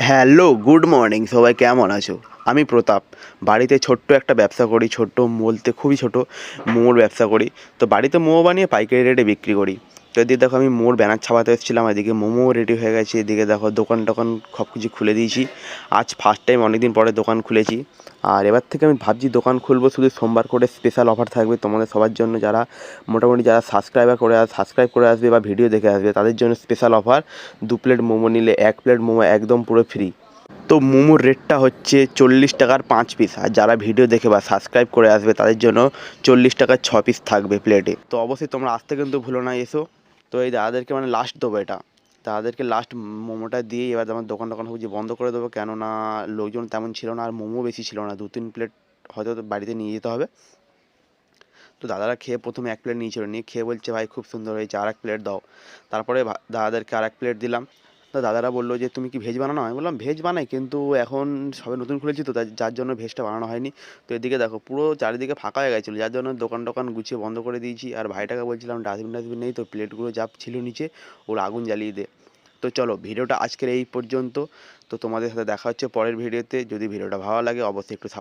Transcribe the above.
Hello, good morning সবাই, কেমন আছো? আমি প্রতাপ। বাড়িতে ছোট্ট একটা ব্যবসা করি, ছোট্ট বলতে খুবই ছোট, মোমোর ব্যবসা করি। তো বাড়িতে মোমো বানিয়ে পাইকারি রেটে বিক্রি করি। তো এদিকে দেখো আমি মোমোর ব্যানার ছাপাতে এসেছিলাম, এদিকে মোমো রেডি হয়ে গেছে, এদিকে দেখো দোকান টোকান সব কিছু খুলে দিয়েছি। আজ ফার্স্ট টাইম অনেক দিন পরে দোকান খুলেছি। আর এবার থেকে আমি ভাবছি দোকান খুলবো, শুধু সোমবার করে স্পেশাল অফার থাকবে তোমাদের সবার জন্য, যারা মোটামুটি যারা সাবস্ক্রাইব করে আসবে বা ভিডিও দেখে আসবে তাদের জন্য স্পেশাল অফার। 2 প্লেট মোমো নিলে 1 প্লেট মোমো একদম পুরো ফ্রি। তো মোমোর রেটটা হচ্ছে 40 টাকার 5 পিস, আর যারা ভিডিও দেখে বা সাবস্ক্রাইব করে আসবে তাদের জন্য 40 টাকার 6 পিস থাকবে প্লেটে। তো অবশ্যই তোমরা আসতে কিন্তু ভুলো না, এসো। তো এই দাদাদেরকে মানে লাস্ট দেবো এটা, তাদেরকে লাস্ট মোমোটা দিয়ে এবার আমার দোকান ভাবছি বন্ধ করে দেবো, কেননা লোকজন তেমন ছিল না আর মোমো বেশি ছিল না, 2-3 প্লেট হয়তো বাড়িতে নিয়ে যেতে হবে। তো দাদারা খেয়ে প্রথমে 1 প্লেট নিয়েছিল, নিয়ে খেয়ে বলছে ভাই খুব সুন্দর হয়েছে, আর 1 প্লেট দাও। তারপরে দাদাদেরকে আর 1 প্লেট দিলাম। তো দাদারা বললো যে তুমি কি ভেজ বানানো? আমি বললাম ভেজ বানাই, কিন্তু এখন সবে নতুন খুলেছি তো যার জন্য ভেজটা বানানো হয়নি। তো এদিকে দেখো পুরো চারিদিকে ফাঁকা হয়ে গেছিলো, যার জন্য দোকান টোকান গুছিয়ে বন্ধ করে দিয়েছি। আর ভাইটাকে বলছিলাম ডাস্টবিন টাস্টবিন নেই তো, প্লেটগুলো যা ছিল নিচে ওর আগুন জ্বালিয়ে দে। তো চলো ভিডিওটা আজকের এই পর্যন্ত। তো তোমাদের সাথে দেখা হচ্ছে পরের ভিডিওতে। যদি ভিডিওটা ভালো লাগে অবশ্যই একটু